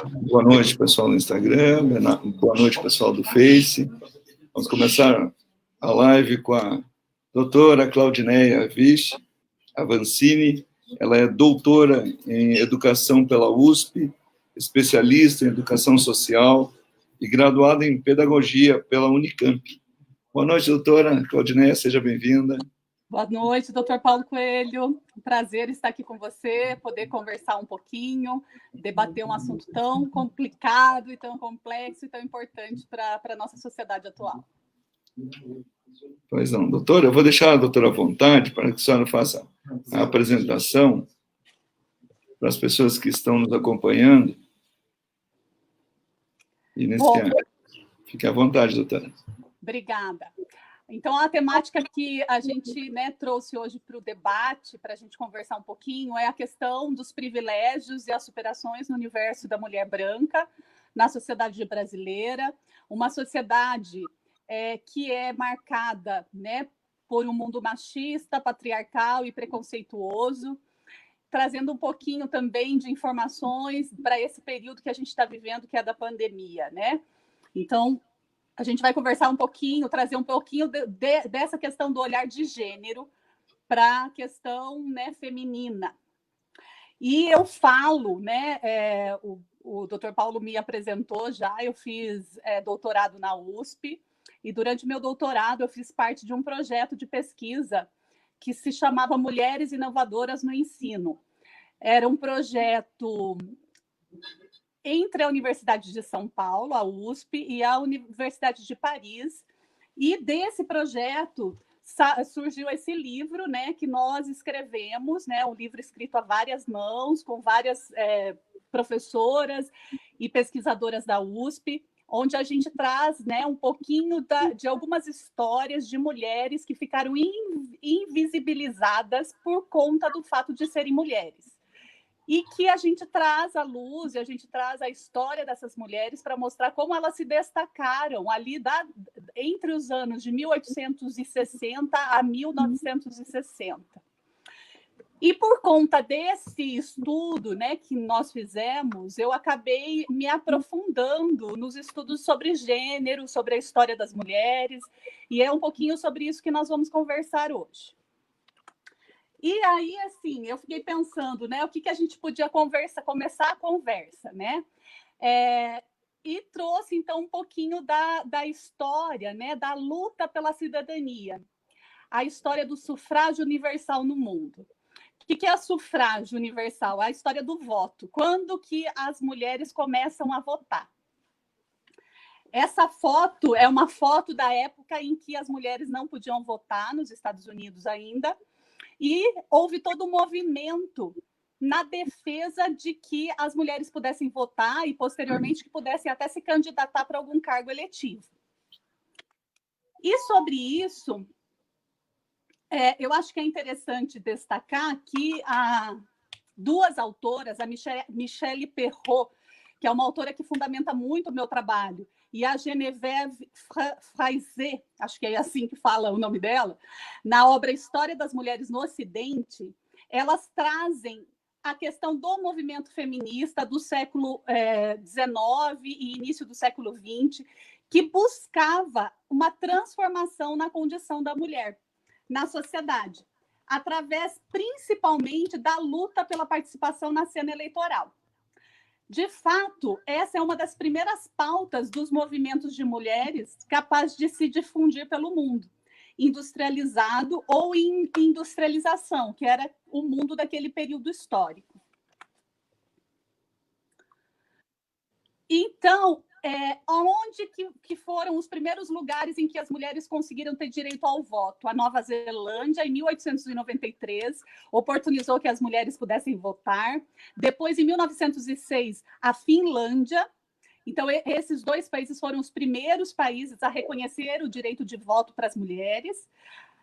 Boa noite, pessoal do Instagram. Boa noite, pessoal do Face. Vamos começar a live com a doutora Claudineia Visch Avancini. Ela é doutora em Educação pela USP, especialista em Educação Social e graduada em Pedagogia pela Unicamp. Boa noite, doutora Claudineia, seja bem-vinda. Boa noite, doutor Paulo Coelho. Um prazer estar aqui com você, poder conversar um pouquinho, debater um assunto tão complicado e tão complexo e tão importante para a nossa sociedade atual. Pois não, doutora, eu vou deixar a doutora à vontade para que a senhora faça a apresentação para as pessoas que estão nos acompanhando. Fique à vontade, doutora. Obrigada. Então, a temática que a gente trouxe hoje para o debate, para a gente conversar um pouquinho, é a questão dos privilégios e as superações no universo da mulher branca na sociedade brasileira, uma sociedade que é marcada por um mundo machista, patriarcal e preconceituoso, trazendo um pouquinho também de informações para esse período que a gente está vivendo, que é da pandemia, Então, a gente vai conversar um pouquinho, trazer um pouquinho dessa questão do olhar de gênero para a questão feminina. E eu falo, o doutor Paulo me apresentou já, eu fiz doutorado na USP, e durante meu doutorado eu fiz parte de um projeto de pesquisa que se chamava Mulheres Inovadoras no Ensino. Era um projeto entre a Universidade de São Paulo, a USP, e a Universidade de Paris. E desse projeto surgiu esse livro que nós escrevemos, um livro escrito a várias mãos, com várias professoras e pesquisadoras da USP, onde a gente traz um pouquinho de algumas histórias de mulheres que ficaram invisibilizadas por conta do fato de serem mulheres. E que a gente traz à luz, e a gente traz a história dessas mulheres para mostrar como elas se destacaram ali entre os anos de 1860 a 1960. E por conta desse estudo que nós fizemos, eu acabei me aprofundando nos estudos sobre gênero, sobre a história das mulheres, e é um pouquinho sobre isso que nós vamos conversar hoje. E aí, assim, eu fiquei pensando, o que a gente podia começar a conversa, e trouxe, então, um pouquinho da história, da luta pela cidadania, a história do sufrágio universal no mundo. O que é sufrágio universal? A história do voto. Quando que as mulheres começam a votar? Essa foto é uma foto da época em que as mulheres não podiam votar nos Estados Unidos ainda, e houve todo um movimento na defesa de que as mulheres pudessem votar e, posteriormente, que pudessem até se candidatar para algum cargo eletivo. E sobre isso, eu acho que é interessante destacar que duas autoras, a Michelle Perrot, que é uma autora que fundamenta muito o meu trabalho, e a Geneviève Fraissé, acho que é assim que fala o nome dela, na obra História das Mulheres no Ocidente, elas trazem a questão do movimento feminista do século XIX e início do século XX, que buscava uma transformação na condição da mulher na sociedade, através principalmente da luta pela participação na cena eleitoral. De fato, essa é uma das primeiras pautas dos movimentos de mulheres capaz de se difundir pelo mundo, industrializado ou em industrialização, que era o mundo daquele período histórico. Então, onde que foram os primeiros lugares em que as mulheres conseguiram ter direito ao voto? A Nova Zelândia, em 1893, oportunizou que as mulheres pudessem votar. Depois, em 1906, a Finlândia. Então, esses dois países foram os primeiros países a reconhecer o direito de voto para as mulheres.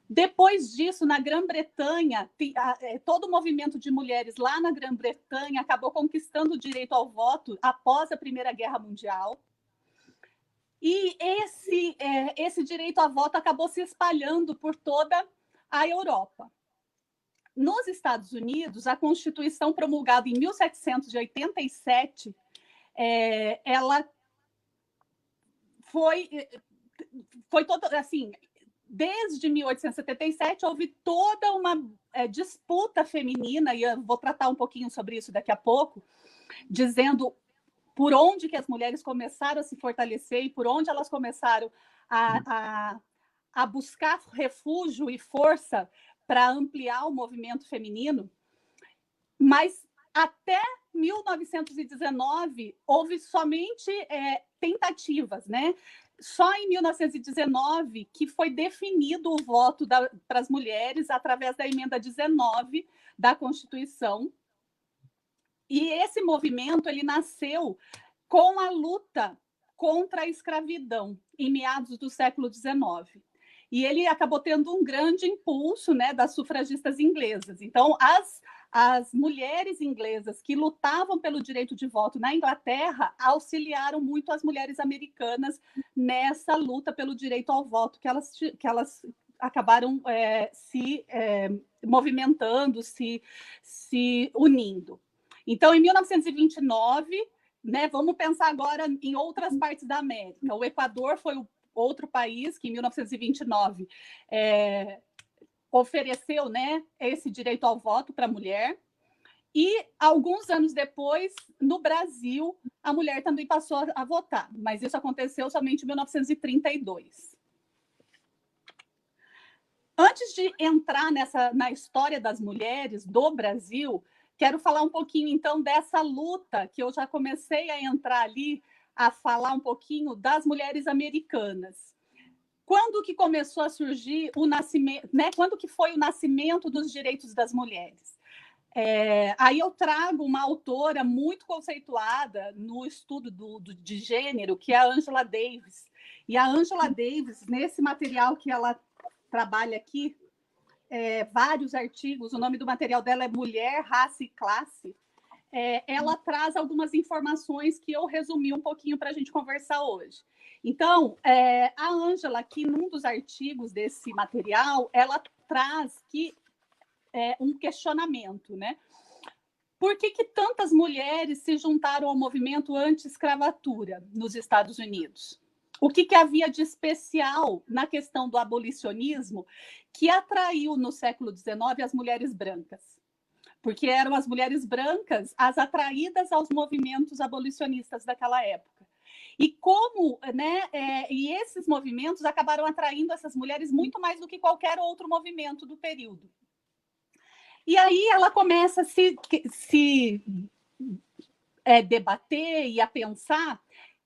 Depois disso, na Grã-Bretanha, todo o movimento de mulheres lá na Grã-Bretanha acabou conquistando o direito ao voto após a Primeira Guerra Mundial. E esse direito a voto acabou se espalhando por toda a Europa. Nos Estados Unidos, a Constituição promulgada em 1787 ela foi todo assim. Desde 1877 houve toda uma disputa feminina, e eu vou tratar um pouquinho sobre isso daqui a pouco, dizendo por onde que as mulheres começaram a se fortalecer e por onde elas começaram a buscar refúgio e força para ampliar o movimento feminino. Mas até 1919 houve somente tentativas, né? Só em 1919 que foi definido o voto para as mulheres através da emenda 19 da Constituição. E esse movimento ele nasceu com a luta contra a escravidão em meados do século XIX. E ele acabou tendo um grande impulso, né, das sufragistas inglesas. Então, as mulheres inglesas que lutavam pelo direito de voto na Inglaterra auxiliaram muito as mulheres americanas nessa luta pelo direito ao voto que elas acabaram se movimentando, se unindo. Então, em 1929, né, vamos pensar agora em outras partes da América. O Equador foi o outro país que, em 1929, ofereceu, né, esse direito ao voto para a mulher. E, alguns anos depois, no Brasil, a mulher também passou a votar. Mas isso aconteceu somente em 1932. Antes de entrar na história das mulheres do Brasil, quero falar um pouquinho, então, dessa luta que eu já comecei a entrar ali, a falar um pouquinho das mulheres americanas. Quando que começou a surgir o nascimento, né? Quando que foi o nascimento dos direitos das mulheres? Aí eu trago uma autora muito conceituada no estudo de gênero, que é a Angela Davis. E a Angela Davis, nesse material que ela trabalha aqui, vários artigos, o nome do material dela é Mulher, Raça e Classe. Ela traz algumas informações que eu resumi um pouquinho para a gente conversar hoje. Então, a Ângela, aqui num dos artigos desse material, ela traz um questionamento, né? Por que tantas mulheres se juntaram ao movimento anti-escravatura nos Estados Unidos? O que havia de especial na questão do abolicionismo que atraiu no século XIX as mulheres brancas? Porque eram as mulheres brancas as atraídas aos movimentos abolicionistas daquela época. E como, né, e esses movimentos acabaram atraindo essas mulheres muito mais do que qualquer outro movimento do período. E aí ela começa a se debater e a pensar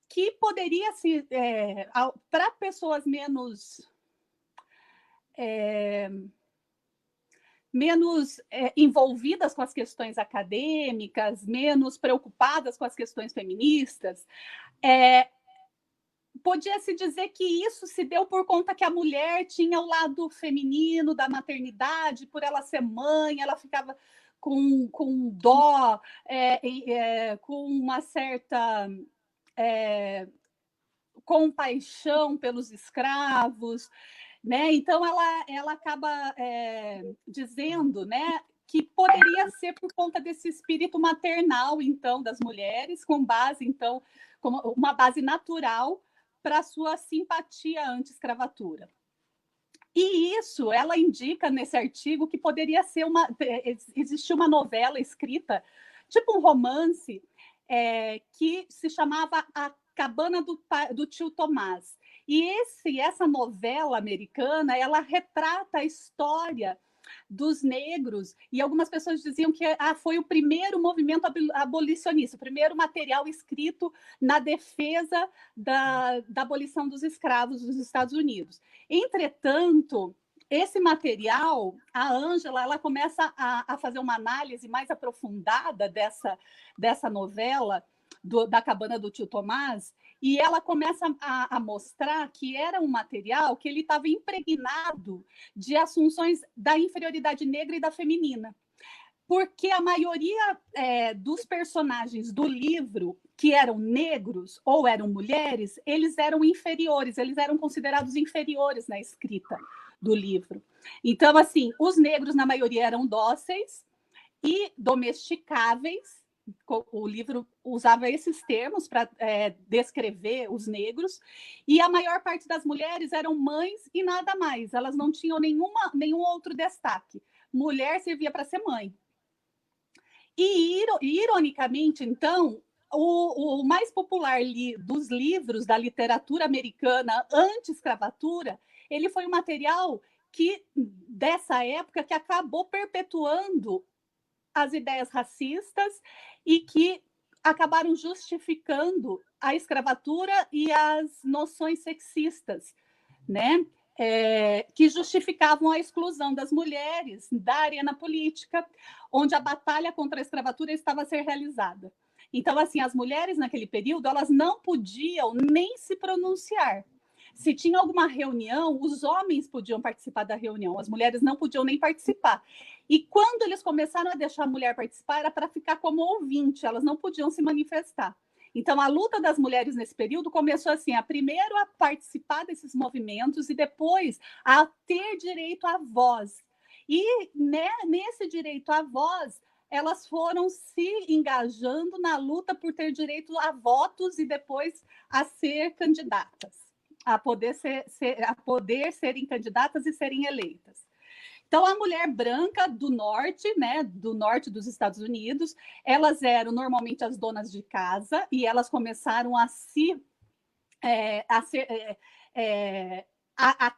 que poderia se, para pessoas menos envolvidas com as questões acadêmicas, menos preocupadas com as questões feministas, podia-se dizer que isso se deu por conta que a mulher tinha o lado feminino da maternidade, por ela ser mãe, ela ficava com dó, com uma certa compaixão pelos escravos, né? Então ela acaba dizendo, né, que poderia ser por conta desse espírito maternal, então, das mulheres, com base, então, como uma base natural para a sua simpatia anti-escravatura. E isso, ela indica nesse artigo que poderia ser existir uma novela escrita, tipo um romance, que se chamava A Cabana do Tio Tomás. E essa novela americana, ela retrata a história dos negros, e algumas pessoas diziam que foi o primeiro movimento abolicionista, o primeiro material escrito na defesa da abolição dos escravos dos Estados Unidos. Entretanto, esse material, a Ângela, ela começa a fazer uma análise mais aprofundada dessa novela, da Cabana do Tio Tomás, e ela começa a mostrar que era um material que ele estava impregnado de assunções da inferioridade negra e da feminina. Porque a maioria dos personagens do livro, que eram negros ou eram mulheres, eles eram inferiores, eles eram considerados inferiores na escrita do livro. Então, assim, os negros, na maioria, eram dóceis e domesticáveis, o livro usava esses termos para descrever os negros, e a maior parte das mulheres eram mães e nada mais, elas não tinham nenhum outro destaque. Mulher servia para ser mãe. E, ironicamente, então, o mais popular dos livros da literatura americana anti-escravatura, ele foi um material dessa época que acabou perpetuando as ideias racistas e que acabaram justificando a escravatura e as noções sexistas, né? Que justificavam a exclusão das mulheres da arena política, onde a batalha contra a escravatura estava a ser realizada. Então, assim, as mulheres naquele período, elas não podiam nem se pronunciar. Se tinha alguma reunião, os homens podiam participar da reunião, as mulheres não podiam nem participar. E quando eles começaram a deixar a mulher participar, era para ficar como ouvinte, elas não podiam se manifestar. Então, a luta das mulheres nesse período começou assim, primeiro a participar desses movimentos e depois a ter direito à voz. E né, nesse direito à voz, elas foram se engajando na luta por ter direito a votos e depois a ser candidatas, a poder serem candidatas e serem eleitas. Então, a mulher branca do norte, né, do norte dos Estados Unidos, elas eram normalmente as donas de casa e elas começaram a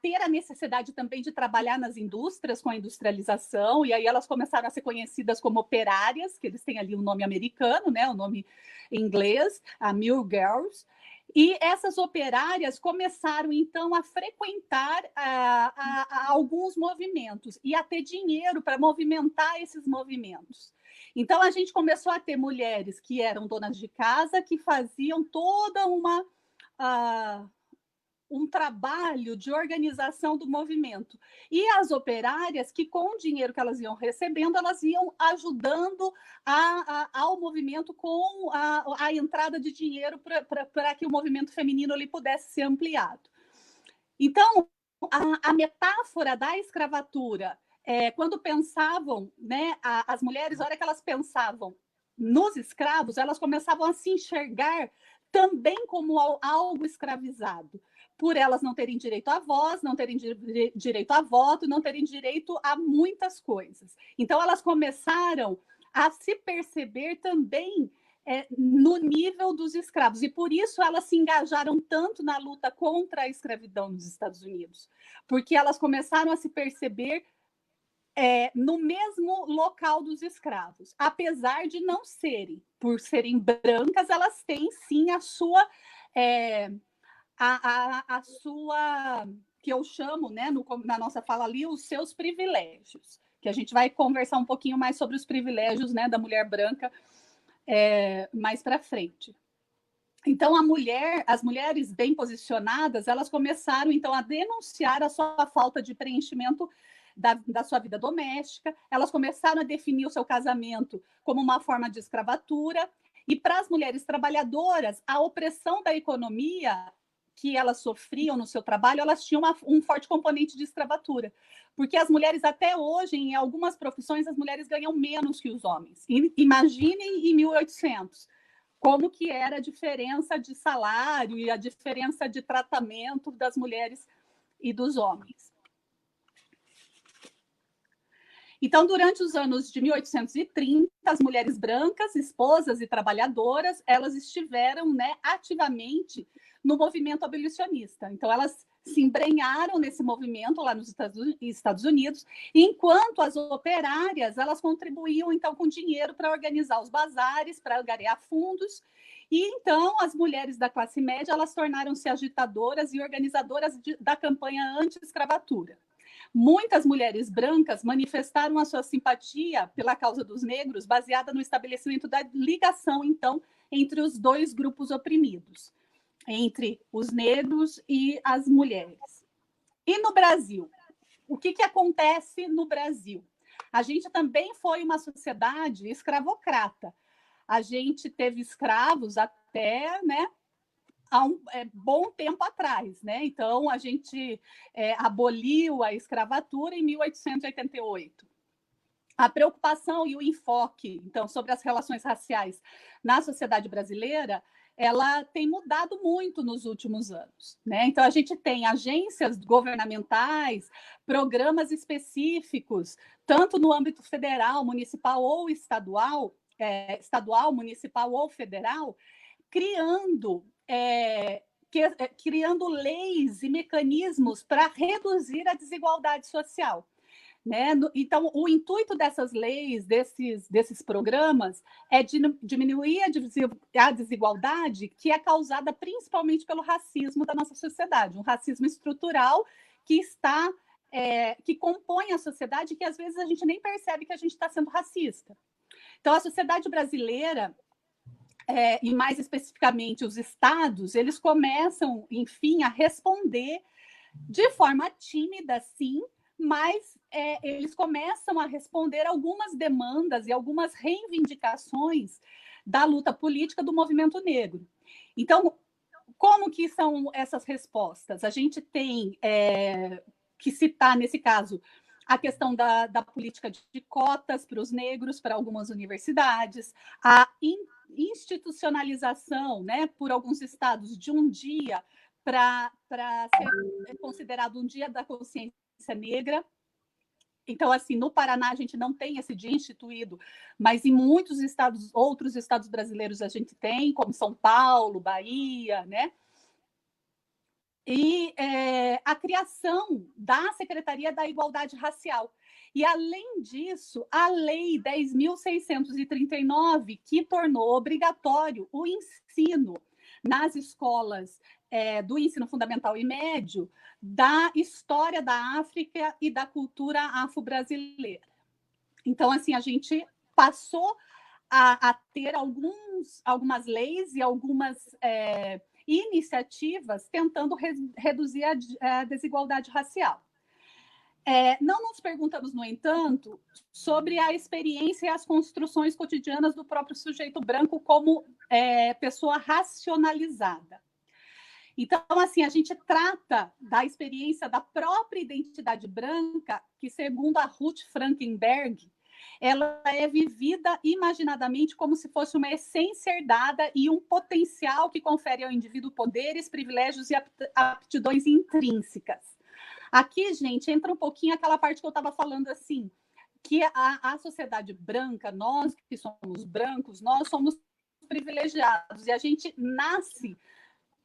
ter a necessidade também de trabalhar nas indústrias com a industrialização, e aí elas começaram a ser conhecidas como operárias, que eles têm ali um nome americano, né, o nome em inglês, a Mill Girls. E essas operárias começaram, então, a frequentar alguns movimentos e a ter dinheiro para movimentar esses movimentos. Então, a gente começou a ter mulheres que eram donas de casa, que faziam toda um trabalho de organização do movimento. E as operárias que, com o dinheiro que elas iam recebendo, elas iam ajudando ao movimento com a entrada de dinheiro para que o movimento feminino ali pudesse ser ampliado. Então, a metáfora da escravatura, quando pensavam, né, as mulheres, a hora que elas pensavam nos escravos, elas começavam a se enxergar também como algo escravizado, por elas não terem direito à voz, não terem direito a voto, não terem direito a muitas coisas. Então, elas começaram a se perceber também no nível dos escravos. E por isso elas se engajaram tanto na luta contra a escravidão nos Estados Unidos, porque elas começaram a se perceber no mesmo local dos escravos. Apesar de não serem, por serem brancas, elas têm sim a sua... a sua, que eu chamo, né, na nossa fala ali, os seus privilégios, que a gente vai conversar um pouquinho mais sobre os privilégios, né, da mulher branca mais para frente. Então, as mulheres bem posicionadas, elas começaram, então, a denunciar a sua falta de preenchimento da sua vida doméstica, elas começaram a definir o seu casamento como uma forma de escravatura, e para as mulheres trabalhadoras, a opressão da economia que elas sofriam no seu trabalho, elas tinham um forte componente de escravatura, porque as mulheres até hoje, em algumas profissões, as mulheres ganham menos que os homens. Imaginem em 1800, como que era a diferença de salário e a diferença de tratamento das mulheres e dos homens. Então, durante os anos de 1830, as mulheres brancas, esposas e trabalhadoras, elas estiveram, né, ativamente no movimento abolicionista. Então, elas se embrenharam nesse movimento lá nos Estados Unidos, enquanto as operárias, elas contribuíam, então, com dinheiro para organizar os bazares, para angariar fundos, e, então, as mulheres da classe média, elas tornaram-se agitadoras e organizadoras da campanha anti-escravatura. Muitas mulheres brancas manifestaram a sua simpatia pela causa dos negros, baseada no estabelecimento da ligação, então, entre os dois grupos oprimidos, entre os negros e as mulheres. E no Brasil? O que acontece no Brasil? A gente também foi uma sociedade escravocrata. A gente teve escravos até, né, há um bom tempo atrás, né? Então, a gente aboliu a escravatura em 1888. a preocupação e o enfoque, então, sobre as relações raciais na sociedade brasileira, ela tem mudado muito nos últimos anos, né? Então, a gente tem agências governamentais, programas específicos, tanto no âmbito federal, municipal ou estadual, municipal ou federal, criando criando leis e mecanismos para reduzir a desigualdade social. Né? Então, o intuito dessas leis, desses programas, é diminuir a desigualdade que é causada principalmente pelo racismo da nossa sociedade, um racismo estrutural que compõe a sociedade, que às vezes a gente nem percebe que a gente está sendo racista. Então, a sociedade brasileira, e mais especificamente os estados, eles começam, enfim, a responder de forma tímida, sim, mas eles começam a responder algumas demandas e algumas reivindicações da luta política do movimento negro. Então, como que são essas respostas? A gente tem que citar, nesse caso, a questão da política de cotas para os negros, para algumas universidades, a institucionalização, né, por alguns estados, de um dia para ser considerado um dia da consciência negra. Então, assim, no Paraná a gente não tem esse dia instituído, mas em muitos estados, outros estados brasileiros a gente tem, como São Paulo, Bahia, né? E a criação da Secretaria da Igualdade Racial. E, além disso, a Lei 10.639, que tornou obrigatório o ensino nas escolas do ensino fundamental e médio da história da África e da cultura afro-brasileira. Então, assim, a gente passou a ter algumas leis e algumas iniciativas tentando reduzir a desigualdade racial. Não nos perguntamos, no entanto, sobre a experiência e as construções cotidianas do próprio sujeito branco como pessoa racionalizada. Então, assim, a gente trata da experiência da própria identidade branca, que, segundo a Ruth Frankenberg, ela é vivida imaginadamente como se fosse uma essência herdada e um potencial que confere ao indivíduo poderes, privilégios e aptidões intrínsecas. Aqui, gente, entra um pouquinho aquela parte que eu estava falando, assim, que a sociedade branca, nós que somos brancos, nós somos privilegiados e a gente nasce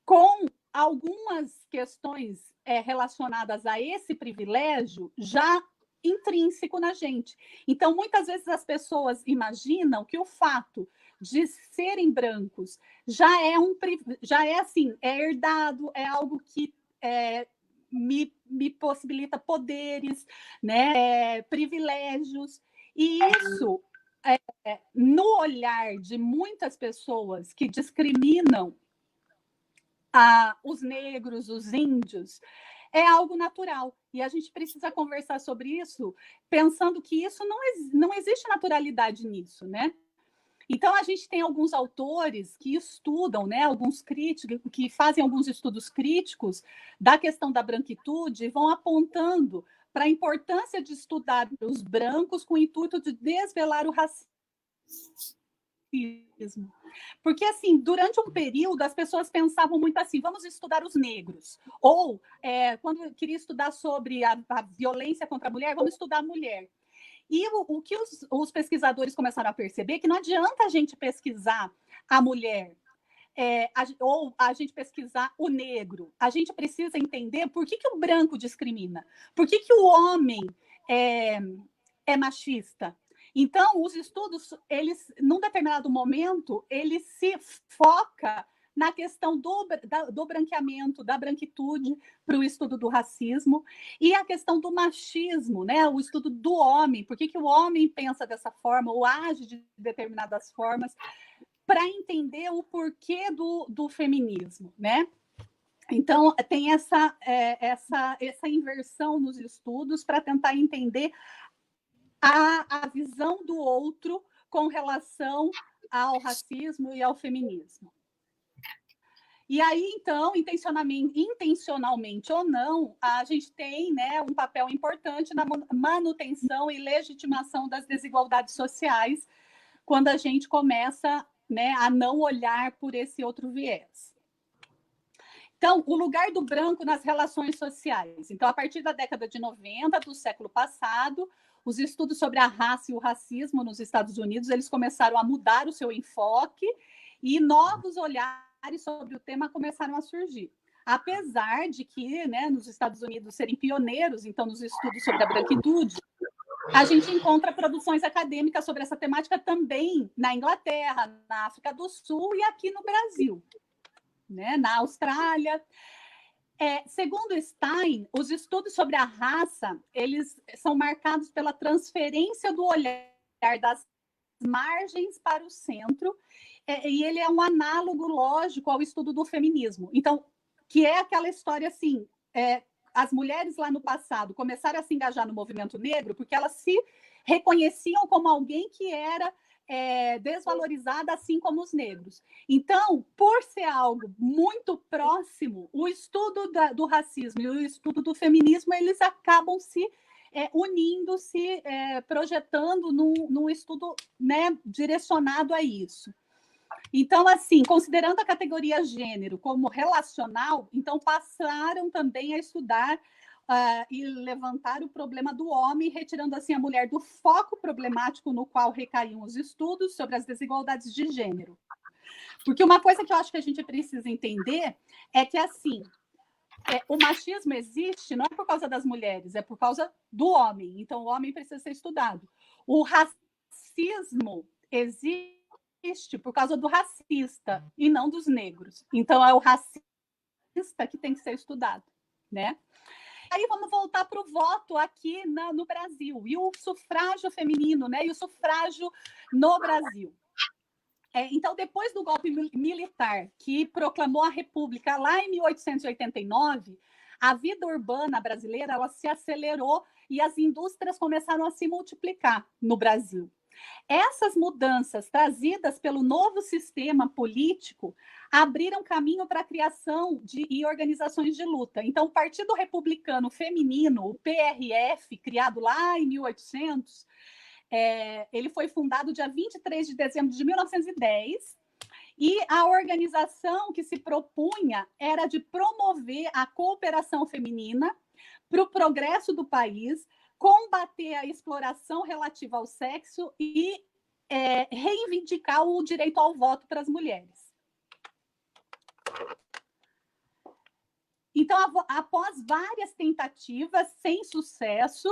com algumas questões relacionadas a esse privilégio já intrínseco na gente. Então, muitas vezes as pessoas imaginam que o fato de serem brancos já é assim, é herdado, é algo que me possibilita poderes, né, privilégios, e isso, no olhar de muitas pessoas que discriminam os negros, os índios, é algo natural. E a gente precisa conversar sobre isso, pensando que isso não existe naturalidade nisso, né? Então, a gente tem alguns autores que estudam, né, alguns críticos, que fazem alguns estudos críticos da questão da branquitude e vão apontando para a importância de estudar os brancos com o intuito de desvelar o racismo. Porque, assim, durante um período, as pessoas pensavam muito assim, vamos estudar os negros. Ou, quando eu queria estudar sobre a violência contra a mulher, vamos estudar a mulher. E o que os pesquisadores começaram a perceber é que não adianta a gente pesquisar a mulher, ou a gente pesquisar o negro. A gente precisa entender por que o branco discrimina, por que o homem é machista. Então, os estudos, eles, num determinado momento, ele se foca na questão do branqueamento, da branquitude, para o estudo do racismo, e a questão do machismo, né? O estudo do homem, por que o homem pensa dessa forma, ou age de determinadas formas, para entender o porquê do feminismo, né? Então, tem essa inversão nos estudos para tentar entender a visão do outro com relação ao racismo e ao feminismo. E aí, então, intencionalmente ou não, a gente tem, né, um papel importante na manutenção e legitimação das desigualdades sociais, quando a gente começa, né, a não olhar por esse outro viés. Então, o lugar do branco nas relações sociais. Então, a partir da década de 90 do século passado, os estudos sobre a raça e o racismo nos Estados Unidos, eles começaram a mudar o seu enfoque e novos olhares sobre o tema começaram a surgir. Apesar de que, né, nos Estados Unidos serem pioneiros, então, nos estudos sobre a branquitude, a gente encontra produções acadêmicas sobre essa temática também na Inglaterra, na África do Sul e aqui no Brasil, né, na Austrália. Segundo Stein, os estudos sobre a raça, eles são marcados pela transferência do olhar das margens para o centro, e ele é um análogo lógico ao estudo do feminismo. Então, que é aquela história assim, as mulheres lá no passado começaram a se engajar no movimento negro porque elas se reconheciam como alguém que era desvalorizada, assim como os negros. Então, por ser algo muito próximo, o estudo do racismo e o estudo do feminismo, eles acabam se unindo, se projetando num estudo, né, direcionado a isso. Então, assim, considerando a categoria gênero como relacional, então passaram também a estudar e levantar o problema do homem, retirando assim a mulher do foco problemático no qual recaíam os estudos sobre as desigualdades de gênero. Porque uma coisa que eu acho que a gente precisa entender é que, assim, o machismo existe não é por causa das mulheres, é por causa do homem. Então, o homem precisa ser estudado. O racismo existe por causa do racista e não dos negros. Então, é o racista que tem que ser estudado, né? Aí vamos voltar para o voto aqui no Brasil e o sufrágio feminino, né? E o sufrágio no Brasil. Então, depois do golpe militar que proclamou a República lá em 1889, a vida urbana brasileira ela se acelerou e as indústrias começaram a se multiplicar no Brasil. Essas mudanças trazidas pelo novo sistema político abriram caminho para a criação e organizações de luta. Então, o Partido Republicano Feminino, o PRF, criado lá em 1800, ele foi fundado dia 23 de dezembro de 1910, e a organização que se propunha era de promover a cooperação feminina para o progresso do país, combater a exploração relativa ao sexo e reivindicar o direito ao voto para as mulheres. Então, após várias tentativas sem sucesso,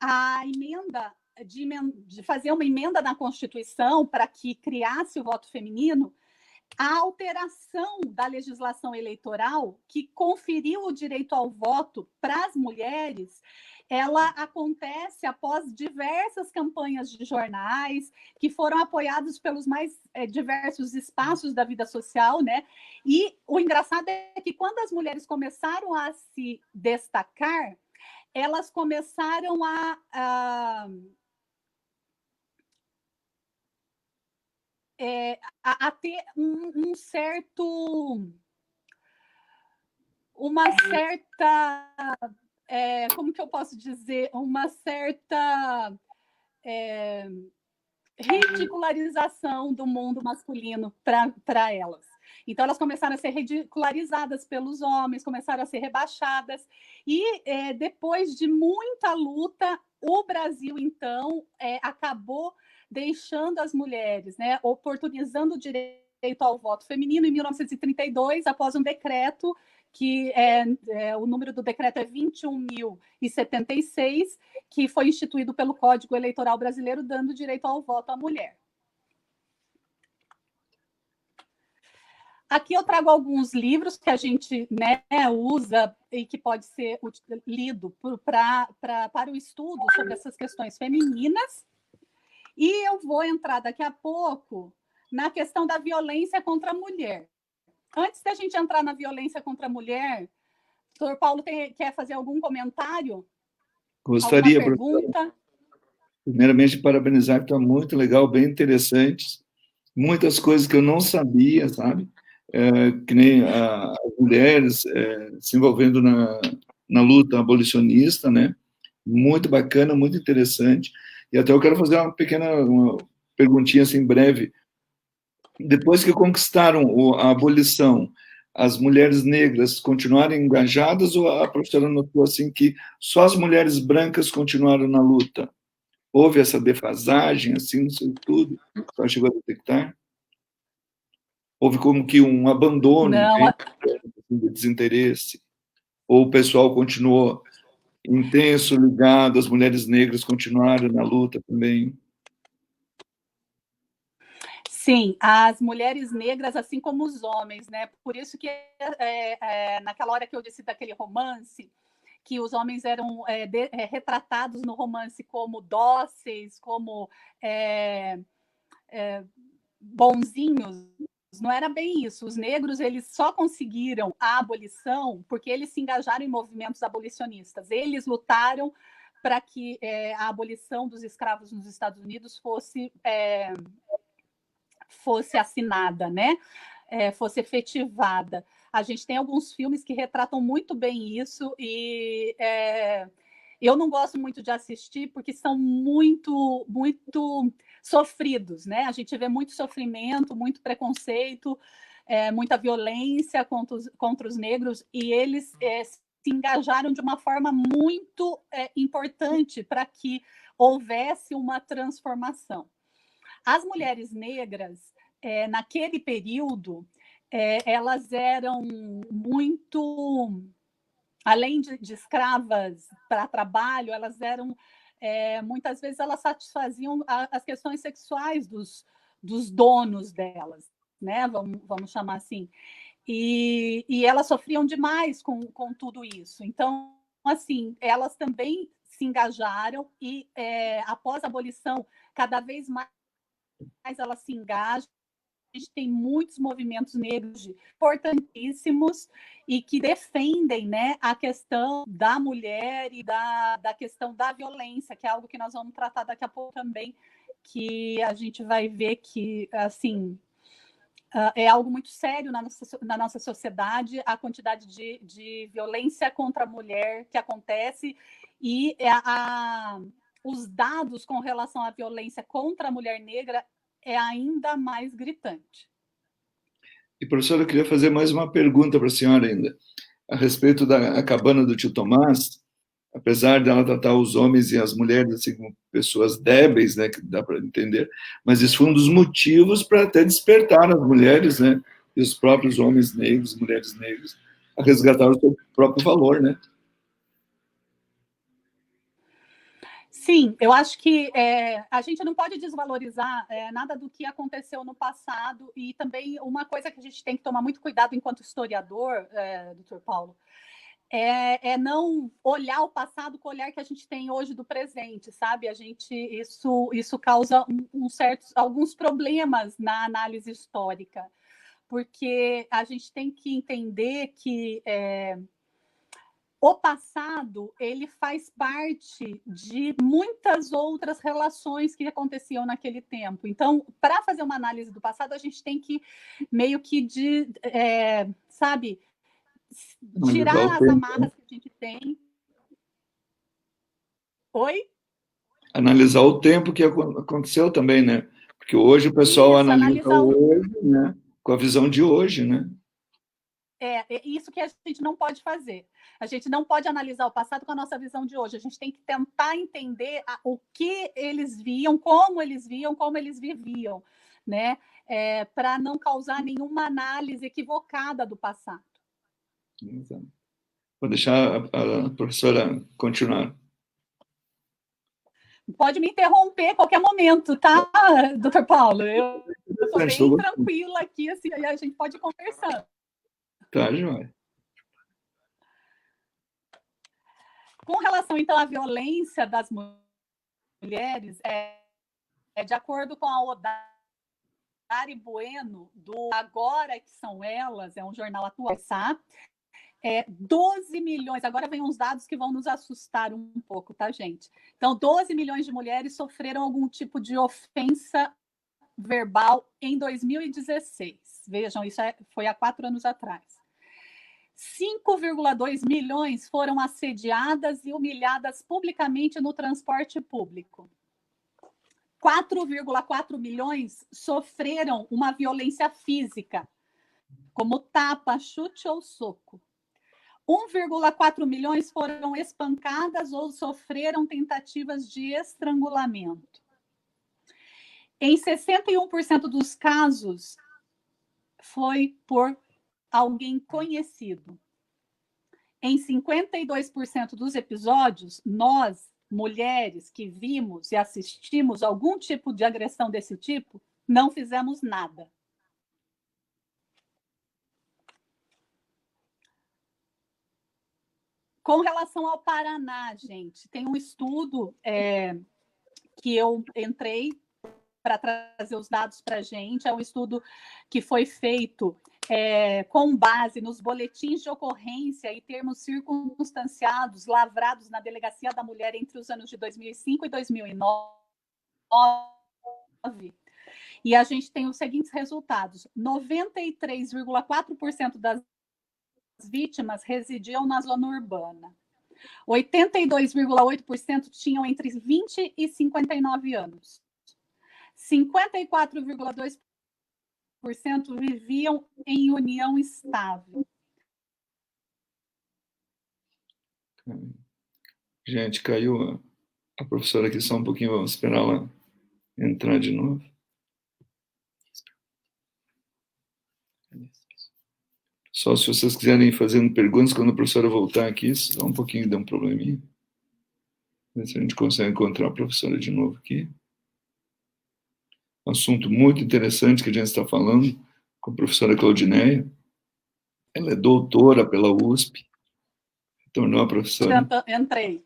a emenda de fazer uma emenda na Constituição para que criasse o voto feminino, a alteração da legislação eleitoral que conferiu o direito ao voto para as mulheres, ela acontece após diversas campanhas de jornais que foram apoiados pelos mais diversos espaços da vida social, né? E o engraçado é que quando as mulheres começaram a se destacar, elas começaram a ter uma certa, como que eu posso dizer, uma certa ridicularização do mundo masculino para elas. Então, elas começaram a ser ridicularizadas pelos homens, começaram a ser rebaixadas, e depois de muita luta, o Brasil, então, acabou deixando as mulheres, né, oportunizando o direito ao voto feminino em 1932, após um decreto que o número do decreto é 21.076, que foi instituído pelo Código Eleitoral Brasileiro, dando direito ao voto à mulher. Aqui eu trago alguns livros que a gente, né, usa e que pode ser lido para o estudo sobre essas questões femininas. E eu vou entrar daqui a pouco na questão da violência contra a mulher. Antes da gente entrar na violência contra a mulher, o doutor Paulo quer fazer algum comentário? Gostaria, alguma pergunta? Primeiramente, parabenizar, que está muito legal, bem interessante. Muitas coisas que eu não sabia, sabe? que nem as mulheres se envolvendo na luta abolicionista, né? Muito bacana, muito interessante. E até eu quero fazer uma perguntinha assim breve. Depois que conquistaram a abolição, as mulheres negras continuaram engajadas ou a professora notou assim que só as mulheres brancas continuaram na luta? Houve essa defasagem assim, não sei tudo? Só chegou a detectar? Houve como que um abandono, Não, entende? De desinteresse? Ou o pessoal continuou intenso, ligado, as mulheres negras continuaram na luta também? sim, as mulheres negras, assim como os homens, né? Por isso que naquela hora que eu disse daquele romance, que os homens eram retratados no romance como dóceis, como é, bonzinhos, não era bem isso. Os negros eles só conseguiram a abolição porque eles se engajaram em movimentos abolicionistas. Eles lutaram para que a abolição dos escravos nos Estados Unidos fosse assinada, né? Fosse efetivada. A gente tem alguns filmes que retratam muito bem isso e eu não gosto muito de assistir porque são muito, muito sofridos, né? A gente vê muito sofrimento, muito preconceito, muita violência contra os negros e eles se engajaram de uma forma muito importante para que houvesse uma transformação. As mulheres negras, naquele período, elas eram muito, além de escravas para trabalho, elas eram, muitas vezes, elas satisfaziam as questões sexuais dos donos delas, né? Vamos chamar assim. E elas sofriam demais com tudo isso. Então, assim, elas também se engajaram e, após a abolição, cada vez mais elas se engajam. A gente tem muitos movimentos negros importantíssimos e que defendem, né, a questão da mulher e da questão da violência, que é algo que nós vamos tratar daqui a pouco também, que a gente vai ver que, assim, é algo muito sério na nossa sociedade, a quantidade de violência contra a mulher que acontece e os dados com relação à violência contra a mulher negra é ainda mais gritante. E, professora, eu queria fazer mais uma pergunta para a senhora ainda, a respeito da cabana do tio Tomás, apesar dela tratar os homens e as mulheres assim, como pessoas débeis, né, que dá para entender, mas isso foi um dos motivos para até despertar as mulheres, né, e os próprios homens negros, mulheres negras, a resgatar o seu próprio valor, né? Sim, eu acho que a gente não pode desvalorizar nada do que aconteceu no passado e também uma coisa que a gente tem que tomar muito cuidado enquanto historiador, doutor Paulo, não olhar o passado com o olhar que a gente tem hoje do presente, sabe? Isso causa alguns problemas na análise histórica, porque a gente tem que entender que o passado ele faz parte de muitas outras relações que aconteciam naquele tempo. Então, para fazer uma análise do passado, a gente tem que meio que sabe, Analisar o tirar as tempo, né? amarras que a gente tem. Oi? Analisar o tempo que aconteceu também, né? Porque hoje o pessoal Isso, analisa analisar o hoje, né? Com a visão de hoje, né? É isso que a gente não pode fazer. A gente não pode analisar o passado com a nossa visão de hoje. A gente tem que tentar entender o que eles viam, como eles viviam, né? Para não causar nenhuma análise equivocada do passado. Exato. Vou deixar a professora continuar. Pode me interromper a qualquer momento, tá, doutor Paulo? Eu estou Interessante, estou bem gostando. tranquila aqui, assim, a gente pode ir conversando. Tá, joia. Com relação, então, à violência das mulheres, de acordo com a Dari Bueno, do Agora que São Elas, é um jornal atual, 12 milhões, agora vem uns dados que vão nos assustar um pouco, tá, gente? Então, 12 milhões de mulheres sofreram algum tipo de ofensa verbal em 2016. Vejam, isso foi há 4 anos atrás. 5,2 milhões foram assediadas e humilhadas publicamente no transporte público. 4,4 milhões sofreram uma violência física, como tapa, chute ou soco. 1,4 milhões foram espancadas ou sofreram tentativas de estrangulamento. Em 61% dos casos, foi por alguém conhecido. Em 52% dos episódios, nós, mulheres que vimos e assistimos algum tipo de agressão desse tipo, não fizemos nada. Com relação ao Paraná, gente, tem um estudo que eu entrei para trazer os dados para a gente. É um estudo que foi feito com base nos boletins de ocorrência e termos circunstanciados lavrados na Delegacia da Mulher entre os anos de 2005 e 2009. E a gente tem os seguintes resultados: 93,4% das vítimas residiam na zona urbana. 82,8% tinham entre 20 e 59 anos. 54,2% viviam em união estável. Gente, caiu a professora aqui só um pouquinho, vamos esperar ela entrar de novo. Só se vocês quiserem ir fazendo perguntas, quando a professora voltar aqui, só um pouquinho, deu um probleminha. Ver se a gente consegue encontrar a professora de novo aqui. Um assunto muito interessante que a gente está falando com a professora Claudineia. Ela é doutora pela USP, tornou a professora. Entrei.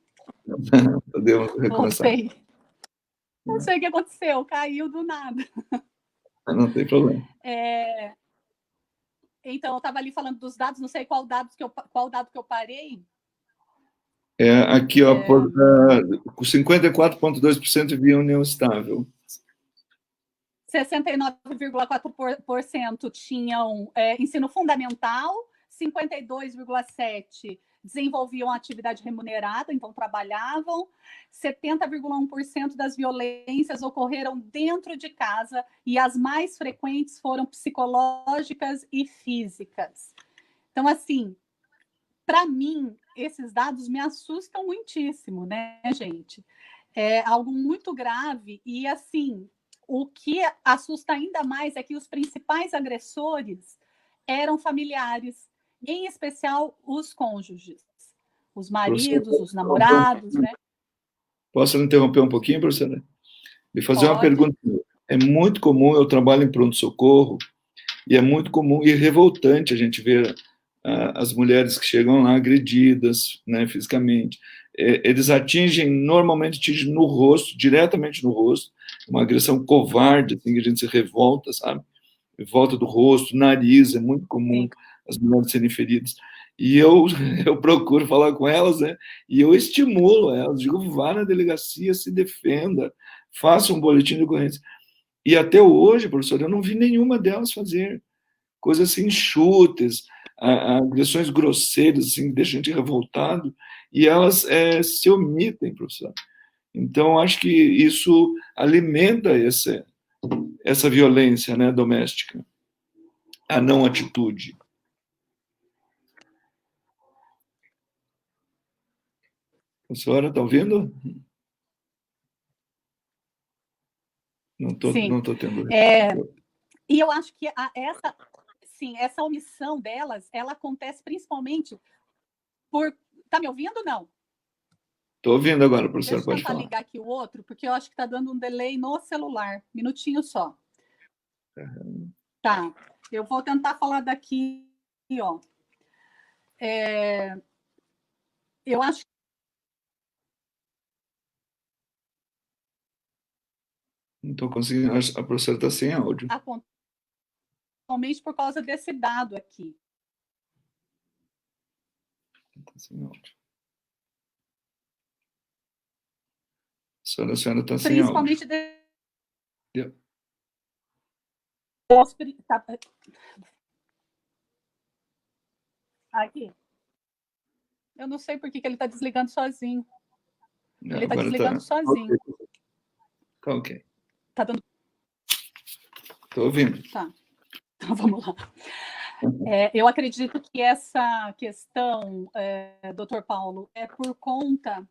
Podemos recomeçar. Voltei. Não sei o que aconteceu, caiu do nada. Não tem problema. Então, eu estava ali falando dos dados, não sei qual dado que eu parei. Aqui, ó, com 54,2% via união estável. 69,4% tinham ensino fundamental, 52,7% desenvolviam atividade remunerada, então trabalhavam, 70,1% das violências ocorreram dentro de casa e as mais frequentes foram psicológicas e físicas. Então, assim, para mim, esses dados me assustam muitíssimo, né, gente? É algo muito grave e, assim, o que assusta ainda mais é que os principais agressores eram familiares, em especial os cônjuges, os maridos, os namorados, né? Posso interromper um pouquinho, professora? Me fazer Pode. uma pergunta. É muito comum, eu trabalho em pronto-socorro, e é muito comum e revoltante a gente ver as mulheres que chegam lá agredidas, né, fisicamente. Eles normalmente atingem no rosto, diretamente no rosto, uma agressão covarde, assim, que a gente se revolta, sabe? Volta do rosto, nariz, é muito comum. Sim. As mulheres serem feridas. E eu procuro falar com elas, né? E eu estimulo elas, digo, vá na delegacia, se defenda, faça um boletim de ocorrência. E até hoje, professor, eu não vi nenhuma delas fazer coisas assim, enxutas, agressões grosseiras, assim, deixam a gente revoltado, e elas se omitem, professor. Então, acho que isso alimenta essa violência, né, doméstica, a não atitude. A senhora está ouvindo? Não estou tendo. E eu acho que essa omissão delas, ela acontece principalmente por... Tá me ouvindo, não? Estou ouvindo agora, professor, pode falar. Deixa eu ligar aqui o outro, porque eu acho que está dando um delay no celular. Minutinho só. Uhum. Tá, eu vou tentar falar daqui, ó. Eu acho que... Não estou conseguindo, a professora está sem áudio. Somente por causa desse dado aqui. Está sem áudio. A senhora está sem áudio. Principalmente Tá... Aqui. Eu não sei por que ele está desligando sozinho. Ele está desligando sozinho. Tá ok. Tá dando... Estou ouvindo. Tá. Então, vamos lá. Eu acredito que essa questão, doutor Paulo, é por conta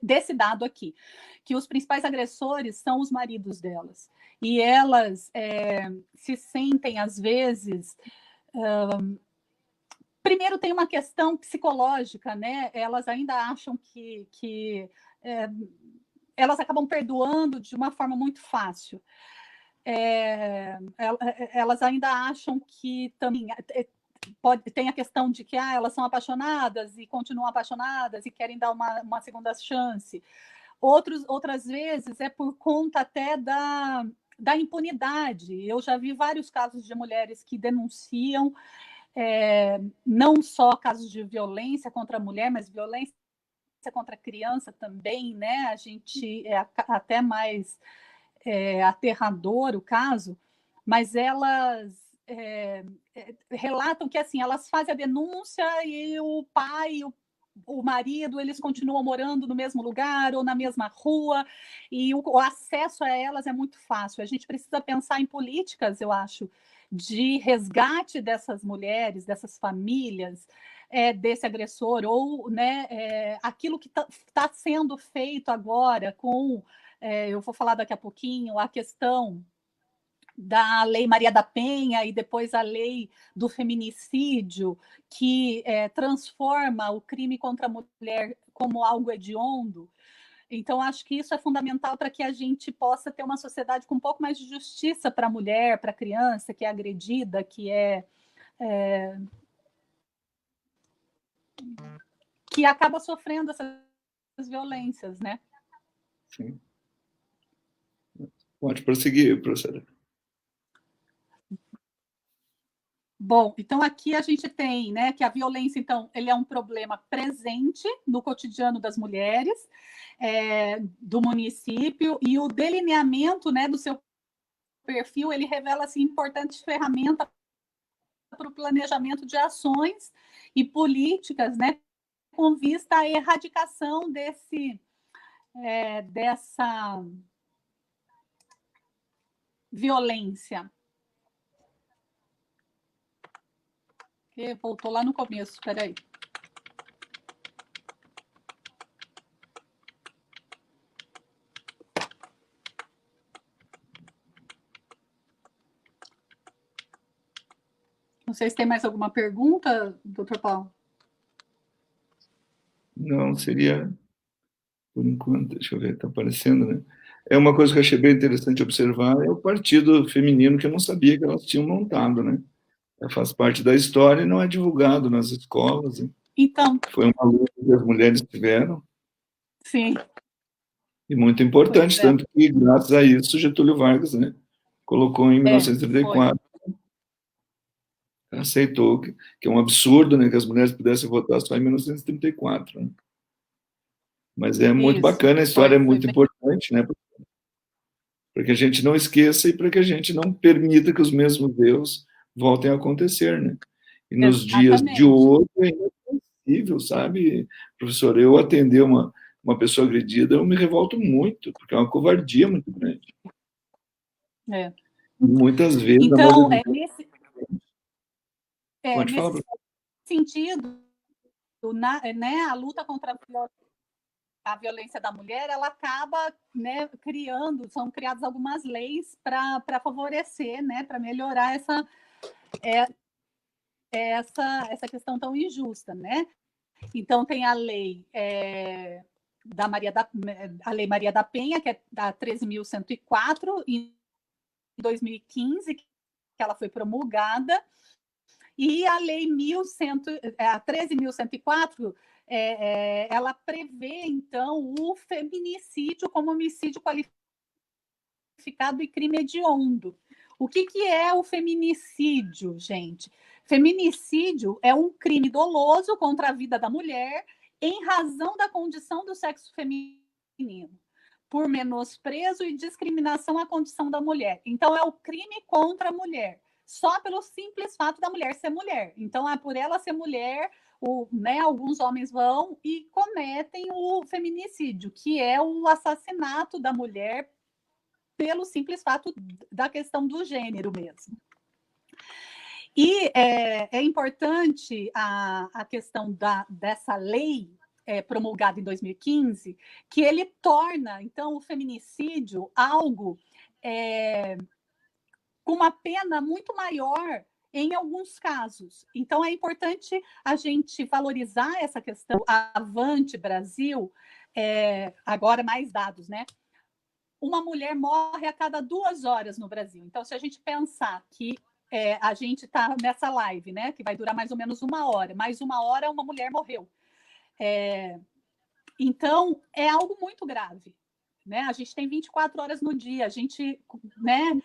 desse dado aqui, que os principais agressores são os maridos delas. E elas se sentem, às vezes... primeiro, tem uma questão psicológica, né? Elas ainda acham que elas acabam perdoando de uma forma muito fácil. Elas ainda acham que também tem a questão de que elas são apaixonadas e continuam apaixonadas e querem dar uma segunda chance. Outras vezes é por conta até da impunidade. Eu já vi vários casos de mulheres que denunciam não só casos de violência contra a mulher, mas violência contra a criança também, né? A gente é até mais aterrador o caso, mas elas relatam que assim elas fazem a denúncia e o pai, o marido, eles continuam morando no mesmo lugar ou na mesma rua, e o acesso a elas é muito fácil. A gente precisa pensar em políticas, eu acho, de resgate dessas mulheres, dessas famílias, desse agressor, ou né, aquilo que está sendo feito agora com, eu vou falar daqui a pouquinho, a questão da Lei Maria da Penha e depois a lei do feminicídio, que transforma o crime contra a mulher como algo hediondo. Então, acho que isso é fundamental para que a gente possa ter uma sociedade com um pouco mais de justiça para a mulher, para a criança que é agredida, que acaba sofrendo essas violências, né? Sim. Pode prosseguir, professora. Bom, então aqui a gente tem, né, que a violência, então, ele é um problema presente no cotidiano das mulheres, do município, e o delineamento, né, do seu perfil, ele revela, assim, importante ferramenta para o planejamento de ações e políticas, né, com vista à erradicação dessa violência. Voltou lá no começo, espera aí. Não sei se tem mais alguma pergunta, doutor Paulo. Não, seria, por enquanto, deixa eu ver, está aparecendo, né? Uma coisa que eu achei bem interessante observar é o partido feminino, que eu não sabia que elas tinham montado, né? Faz parte da história e não é divulgado nas escolas. Hein? Então. Foi uma luta que as mulheres tiveram. Sim. E muito importante, tanto que, graças a isso, Getúlio Vargas, né, colocou em 1934, aceitou que é um absurdo, né, que as mulheres pudessem votar só em 1934. Né? Mas é muito bacana, a história é muito importante, né, para que a gente não esqueça e para que a gente não permita que os mesmos erros voltem a acontecer. Né? E nos dias de hoje é impossível, sabe, professor? Eu atender uma pessoa agredida, eu me revolto muito, porque é uma covardia muito grande. Muitas vezes... Então, nesse sentido, né, a luta contra a violência da mulher, ela acaba, né, são criadas algumas leis para favorecer, né, para melhorar essa questão tão injusta, né? Então, tem a lei a Lei Maria da Penha, que é da 13.104, em 2015, que ela foi promulgada, e a Lei 13.104, ela prevê, então, o feminicídio como homicídio qualificado e crime hediondo. O que é o feminicídio, gente? Feminicídio é um crime doloso contra a vida da mulher em razão da condição do sexo feminino. por menosprezo e discriminação à condição da mulher. Então, é o crime contra a mulher, só pelo simples fato da mulher ser mulher. Então, por ela ser mulher, alguns homens vão e cometem o feminicídio, que é o assassinato da mulher pelo simples fato da questão do gênero mesmo. E é importante a questão dessa lei promulgada em 2015, que ele torna, então, o feminicídio algo com uma pena muito maior em alguns casos. Então, é importante a gente valorizar essa questão. Avante Brasil, agora mais dados, né? Uma mulher morre a cada 2 horas no Brasil. Então, se a gente pensar que a gente está nessa live, né, que vai durar mais ou menos 1 hora, mais 1 hora uma mulher morreu. Então, é algo muito grave. Né? A gente tem 24 horas no dia, a gente, né,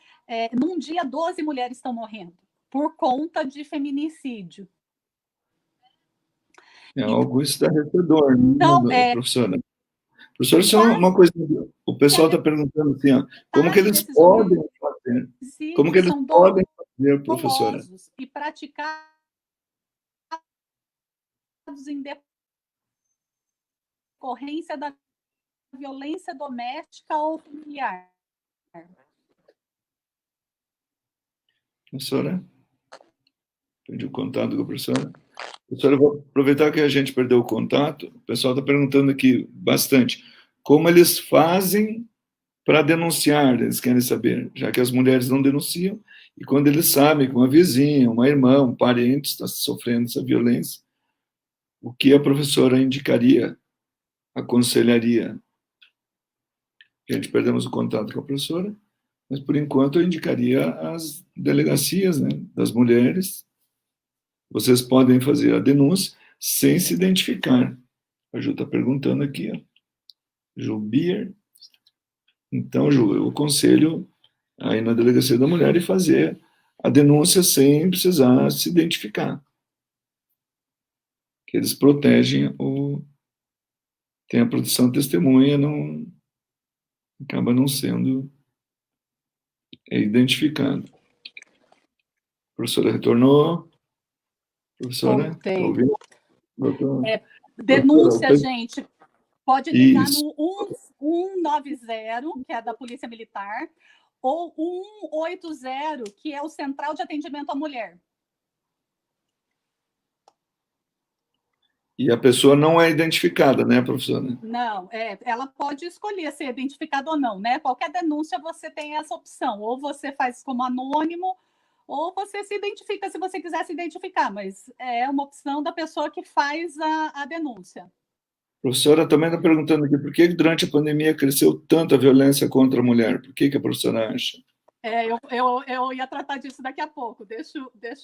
num dia 12 mulheres estão morrendo por conta de feminicídio. É algo estarrecedor, então, professora. Professora, só uma coisa, o pessoal está perguntando assim, ó, como que eles podem fazer? Como que eles podem fazer, professora? E praticados em decorrência da violência doméstica ou familiar. Professora? Perdi o contato com a professora. Professora, eu vou aproveitar que a gente perdeu o contato. O pessoal está perguntando aqui bastante. Como eles fazem para denunciar? Eles querem saber, já que as mulheres não denunciam, e quando eles sabem que uma vizinha, uma irmã, um parente está sofrendo essa violência, o que a professora indicaria, aconselharia? A gente perdemos o contato com a professora, mas, por enquanto, eu indicaria as delegacias, né, das mulheres. Vocês podem fazer a denúncia sem se identificar. A Ju está perguntando aqui, ó. Ju Bier. Então, Ju, eu aconselho aí na delegacia da mulher e fazer a denúncia sem precisar se identificar. Que eles protegem tem a proteção de testemunha, não acaba não sendo identificado. A professora retornou. Professora, está ouvindo? Denúncia, gente, pode ligar no 190, que é da Polícia Militar, ou 180, que é o Central de Atendimento à Mulher. E a pessoa não é identificada, né, professora? Não, ela pode escolher ser identificada ou não, né? Qualquer denúncia você tem essa opção, ou você faz como anônimo, ou você se identifica se você quiser se identificar, mas é uma opção da pessoa que faz a denúncia. A professora também está perguntando aqui, por que durante a pandemia cresceu tanto a violência contra a mulher? Por que a professora acha? Eu ia tratar disso daqui a pouco, deixa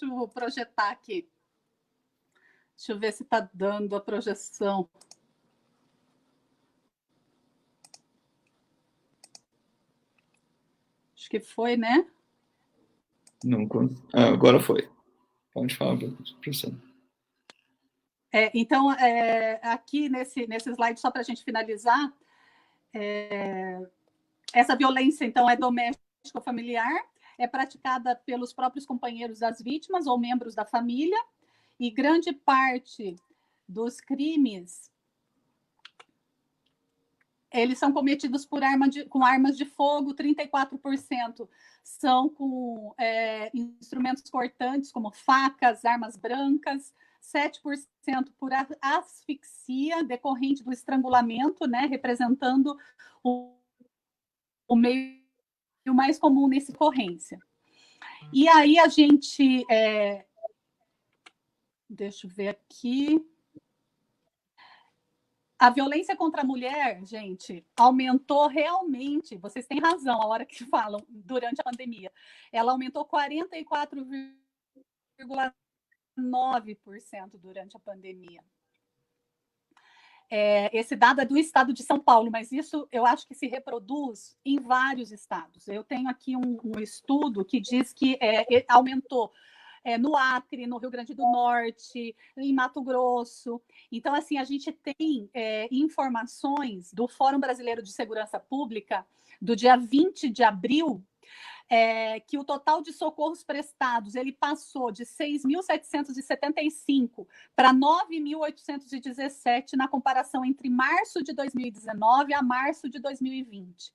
eu projetar aqui. Deixa eu ver se está dando a projeção. Acho que foi, né? Não, agora foi. Pode falar, professora. Então, aqui nesse slide, só para a gente finalizar, essa violência, então, é doméstica ou familiar, é praticada pelos próprios companheiros das vítimas ou membros da família, e grande parte dos crimes eles são cometidos com armas de fogo, 34% são com instrumentos cortantes, como facas, armas brancas, 7% por asfixia decorrente do estrangulamento, né, representando o meio mais comum nessa ocorrência. E aí a gente... deixa eu ver aqui... A violência contra a mulher, gente, aumentou realmente, vocês têm razão a hora que falam, durante a pandemia. Ela aumentou 44,9% durante a pandemia. Esse dado é do estado de São Paulo, mas isso eu acho que se reproduz em vários estados. Eu tenho aqui um estudo que diz que aumentou no Acre, no Rio Grande do Norte, em Mato Grosso. Então, assim, a gente tem informações do Fórum Brasileiro de Segurança Pública, do dia 20 de abril, que o total de socorros prestados ele passou de 6.775 para 9.817 na comparação entre março de 2019 a março de 2020.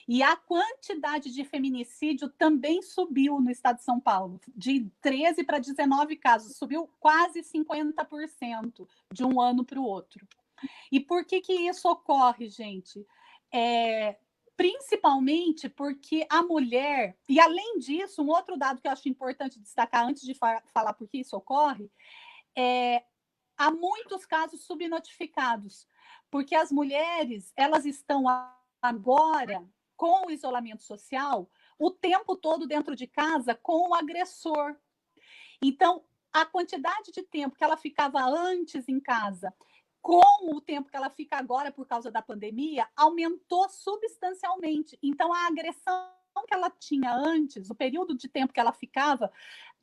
E a quantidade de feminicídio também subiu no estado de São Paulo, de 13 para 19 casos, subiu quase 50% de um ano para o outro. E por que isso ocorre, gente? Principalmente porque a mulher, e além disso, um outro dado que eu acho importante destacar antes de falar por que isso ocorre, há muitos casos subnotificados, porque as mulheres, elas estão agora com o isolamento social o tempo todo dentro de casa com o agressor. Então, a quantidade de tempo que ela ficava antes em casa com o tempo que ela fica agora por causa da pandemia, aumentou substancialmente. Então, a agressão que ela tinha antes, o período de tempo que ela ficava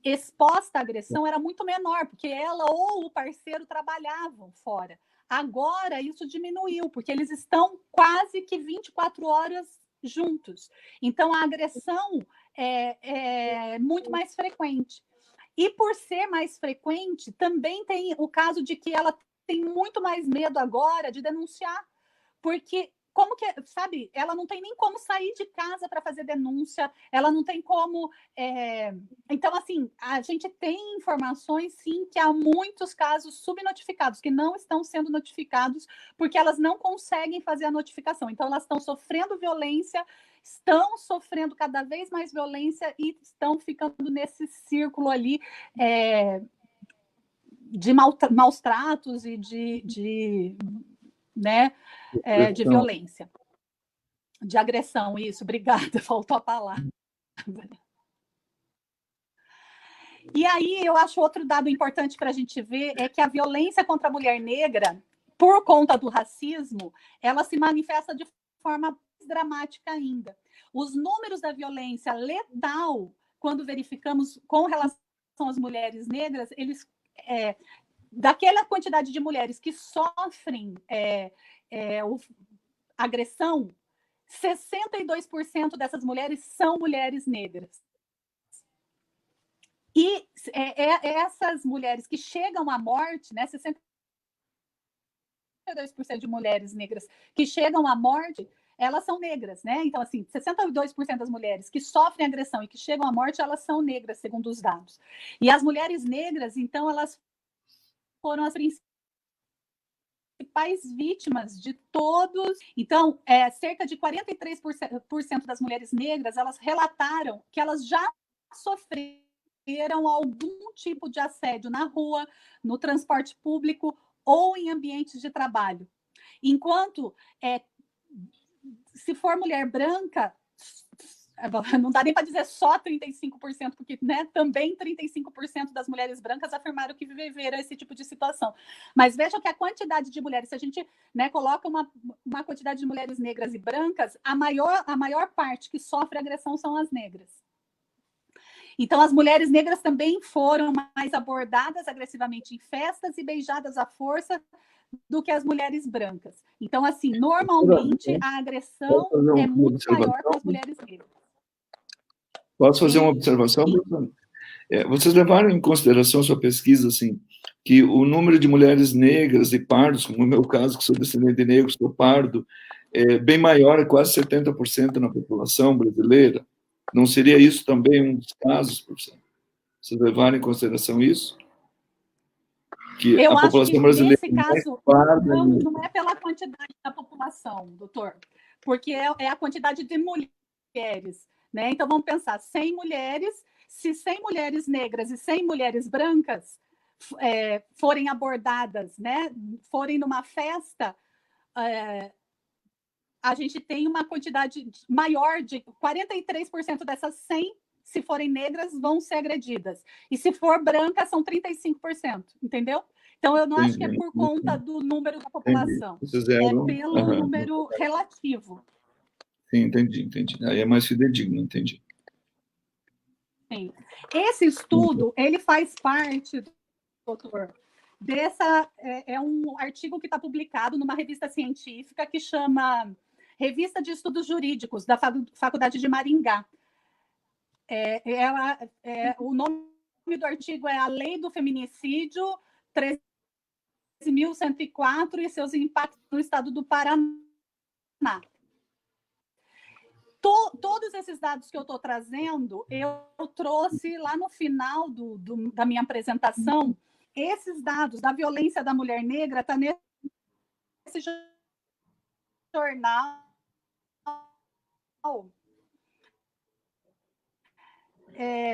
exposta à agressão era muito menor, porque ela ou o parceiro trabalhavam fora. Agora, isso diminuiu, porque eles estão quase que 24 horas juntos. Então, a agressão é muito mais frequente. E por ser mais frequente, também tem o caso de que ela tem muito mais medo agora de denunciar, porque como que, sabe, ela não tem nem como sair de casa para fazer denúncia, ela não tem como. Então, assim, a gente tem informações, sim, que há muitos casos subnotificados, que não estão sendo notificados, porque elas não conseguem fazer a notificação. Então, elas estão sofrendo violência, estão sofrendo cada vez mais violência e estão ficando nesse círculo ali. De maus tratos e de violência, de agressão, isso, obrigada, faltou a palavra. E aí, eu acho outro dado importante para a gente ver é que a violência contra a mulher negra, por conta do racismo, ela se manifesta de forma mais dramática ainda. Os números da violência letal, quando verificamos com relação às mulheres negras, eles daquela quantidade de mulheres que sofrem agressão, 62% dessas mulheres são mulheres negras. E essas mulheres que chegam à morte, né, 62% de mulheres negras que chegam à morte, elas são negras, né? Então, assim, 62% das mulheres que sofrem agressão e que chegam à morte, elas são negras, segundo os dados. E as mulheres negras, então, elas foram as principais vítimas de todos. Então, cerca de 43% das mulheres negras, elas relataram que elas já sofreram algum tipo de assédio na rua, no transporte público ou em ambientes de trabalho. Enquanto, se for mulher branca, não dá nem para dizer só 35%, porque, né, também 35% das mulheres brancas afirmaram que viveram esse tipo de situação. Mas vejam que a quantidade de mulheres, se a gente, né, coloca uma quantidade de mulheres negras e brancas, a maior parte que sofre agressão são as negras. Então, as mulheres negras também foram mais abordadas agressivamente em festas e beijadas à força do que as mulheres brancas. Então, assim, normalmente a agressão é muito maior com as mulheres negras. Posso fazer uma observação? Vocês levaram em consideração sua pesquisa, assim, que o número de mulheres negras e pardos, como no meu caso, que sou descendente de negro, sou pardo, é bem maior, é quase 70% na população brasileira. Não seria isso também um dos casos, professor? Vocês levaram em consideração isso? Que eu a população acho que brasileira nesse caso não é pela quantidade da população, doutor, porque é a quantidade de mulheres, né? Então vamos pensar, 100 mulheres, se 100 mulheres negras e 100 mulheres brancas forem abordadas, né? Forem numa festa, a gente tem uma quantidade maior de 43% dessas 100, se forem negras, vão ser agredidas. E se for branca, são 35%, entendeu? Então, eu não acho que é por conta do número da população. É pelo número relativo. Sim, entendi. Aí é mais fidedigno, entendi. Sim. Esse estudo, ele faz parte, doutor, é um artigo que está publicado numa revista científica que chama Revista de Estudos Jurídicos, da Faculdade de Maringá. O nome do artigo é A Lei do Feminicídio 13.104 e seus impactos no estado do Paraná. Todos esses dados que eu estou trazendo, eu trouxe lá no final da minha apresentação. Esses dados da violência da mulher negra estão nesse jornal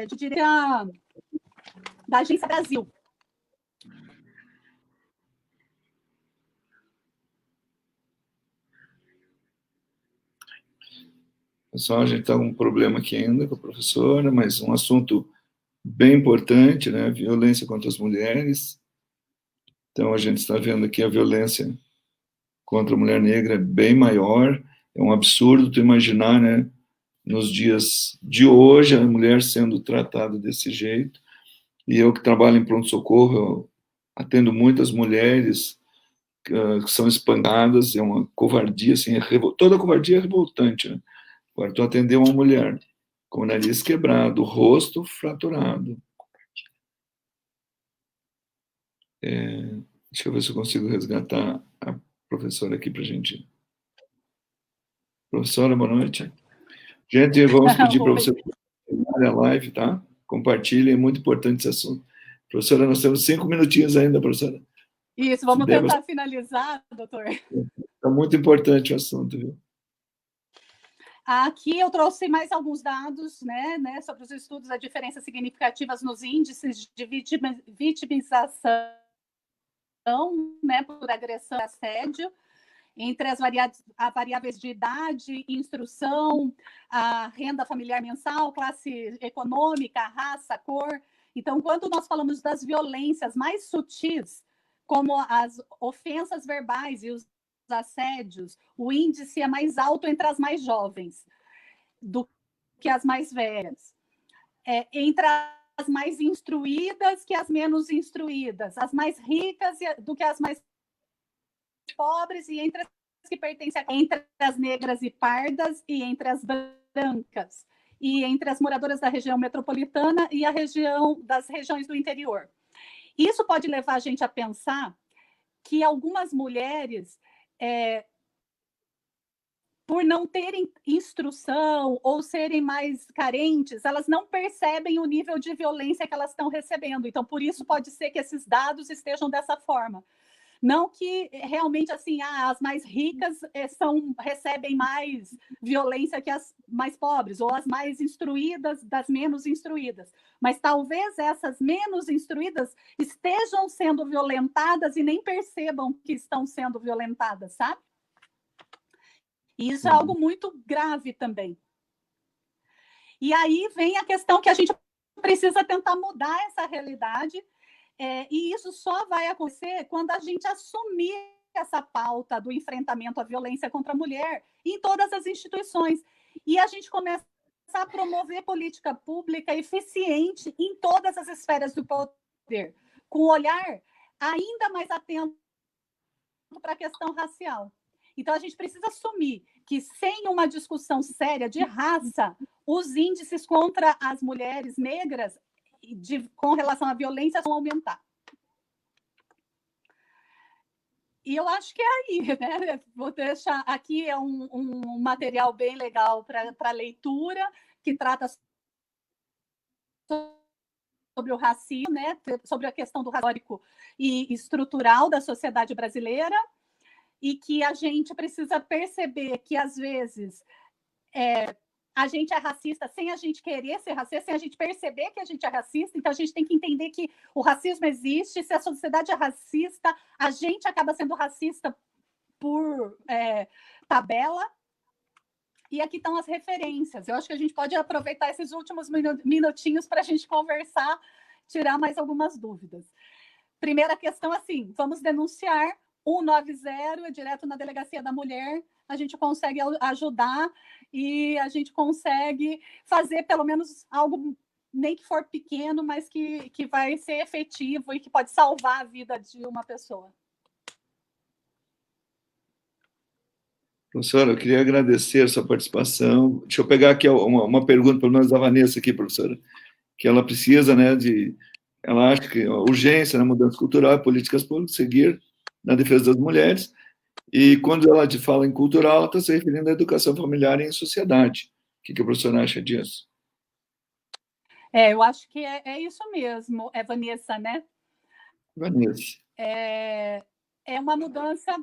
de direito da Agência Brasil. Pessoal, a gente está com um problema aqui ainda com a professora, mas um assunto bem importante, né? Violência contra as mulheres. Então, a gente está vendo aqui a violência contra a mulher negra é bem maior. É um absurdo tu imaginar, né? Nos dias de hoje, a mulher sendo tratada desse jeito. E eu que trabalho em pronto-socorro, eu atendo muitas mulheres que são espancadas, é uma covardia, assim, toda covardia é revoltante, né? Agora, tu atender uma mulher com o nariz quebrado, o rosto fraturado. Deixa eu ver se eu consigo resgatar a professora aqui para a gente. Professora, boa noite. Gente, vamos pedir para você terminar a live, tá? Compartilhem, é muito importante esse assunto. Professora, nós temos 5 minutinhos ainda, professora. Isso, vamos tentar finalizar, doutor. É muito importante o assunto, viu? Aqui eu trouxe mais alguns dados, né, sobre os estudos das diferenças significativas nos índices de vitimização, né, por agressão e assédio, entre as variáveis de idade, instrução, a renda familiar mensal, classe econômica, raça, cor. Então, quando nós falamos das violências mais sutis, como as ofensas verbais e os assédios, o índice é mais alto entre as mais jovens do que as mais velhas. Entre as mais instruídas que as menos instruídas, as mais ricas do que as mais pobres, e entre as que pertencem entre as negras e pardas e entre as brancas, e entre as moradoras da região metropolitana e das regiões do interior. Isso pode levar a gente a pensar que algumas mulheres, por não terem instrução ou serem mais carentes, elas não percebem o nível de violência que elas estão recebendo. Então, por isso pode ser que esses dados estejam dessa forma. Não que realmente assim, as mais ricas recebem mais violência que as mais pobres, ou as mais instruídas das menos instruídas. Mas talvez essas menos instruídas estejam sendo violentadas e nem percebam que estão sendo violentadas, sabe? E isso é algo muito grave também. E aí vem a questão que a gente precisa tentar mudar essa realidade. E isso só vai acontecer quando a gente assumir essa pauta do enfrentamento à violência contra a mulher em todas as instituições. E a gente começar a promover política pública eficiente em todas as esferas do poder, com um olhar ainda mais atento para a questão racial. Então, a gente precisa assumir que, sem uma discussão séria de raça, os índices contra as mulheres negras com relação à violência vão aumentar. E eu acho que é aí, né? Vou deixar aqui um material bem legal para leitura, que trata sobre o racismo, né? Sobre a questão do racismo histórico e estrutural da sociedade brasileira, e que a gente precisa perceber que, às vezes, a gente é racista sem a gente querer ser racista, sem a gente perceber que a gente é racista. Então, a gente tem que entender que o racismo existe. Se a sociedade é racista, a gente acaba sendo racista por tabela. E aqui estão as referências. Eu acho que a gente pode aproveitar esses últimos minutinhos para a gente conversar, tirar mais algumas dúvidas. Primeira questão, assim, vamos denunciar 190, direto na Delegacia da Mulher. A gente consegue ajudar e a gente consegue fazer pelo menos algo nem que for pequeno, mas que vai ser efetivo e que pode salvar a vida de uma pessoa. Professora, eu queria agradecer a sua participação. Deixa eu pegar aqui uma pergunta, pelo menos da Vanessa aqui, professora, que ela precisa, né, ela acha que a urgência na mudança cultural e políticas públicas seguir na defesa das mulheres, e quando ela fala em cultural, ela está se referindo à educação familiar e em sociedade. O que a professora acha disso? Eu acho que é isso mesmo, Vanessa, né? Vanessa. É uma mudança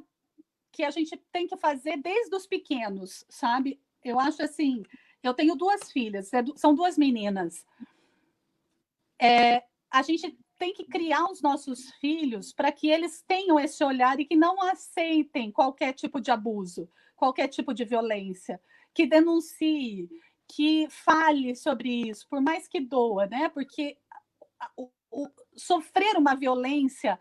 que a gente tem que fazer desde os pequenos, sabe? Eu acho assim, eu tenho 2 filhas, são 2 meninas. A gente tem que criar os nossos filhos para que eles tenham esse olhar e que não aceitem qualquer tipo de abuso, qualquer tipo de violência, que denuncie, que fale sobre isso, por mais que doa, né? Porque sofrer uma violência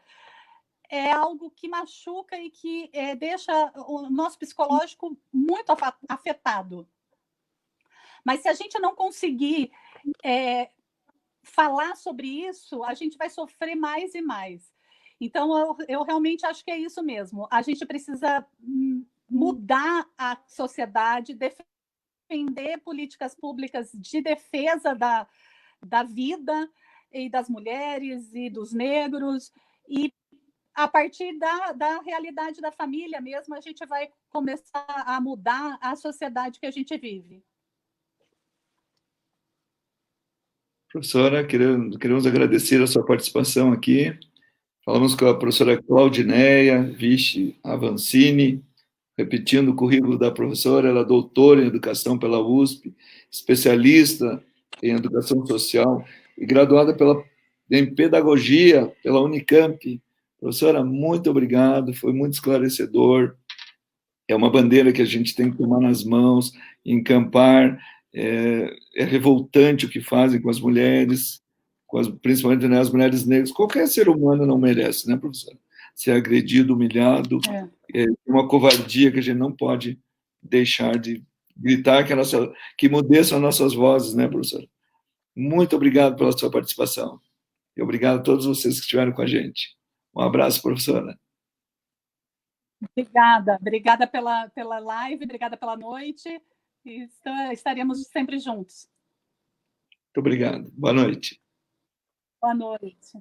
é algo que machuca e que deixa o nosso psicológico muito afetado. Mas se a gente não conseguir falar sobre isso, a gente vai sofrer mais e mais. Então, eu realmente acho que é isso mesmo. A gente precisa mudar a sociedade, defender políticas públicas de defesa da vida e das mulheres e dos negros, e a partir da realidade da família mesmo, a gente vai começar a mudar a sociedade que a gente vive. Professora, queremos agradecer a sua participação aqui. Falamos com a professora Claudineia Viche Avancini, repetindo o currículo da professora, ela é doutora em educação pela USP, especialista em educação social e graduada em pedagogia pela Unicamp. Professora, muito obrigado, foi muito esclarecedor. É uma bandeira que a gente tem que tomar nas mãos, encampar. É revoltante o que fazem com as mulheres, principalmente, né, as mulheres negras. Qualquer ser humano não merece, né, professora? Ser agredido, humilhado. É uma covardia que a gente não pode deixar de gritar, que mudeçam as nossas vozes, né, professora? Muito obrigado pela sua participação. E obrigado a todos vocês que estiveram com a gente. Um abraço, professora. Obrigada pela live, obrigada pela noite, e estaremos sempre juntos. Muito obrigado. Boa noite. Boa noite.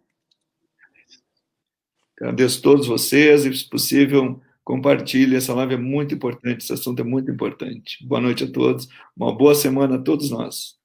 Agradeço a todos vocês e, se possível, compartilhe. Essa live é muito importante, esse assunto é muito importante. Boa noite a todos, uma boa semana a todos nós.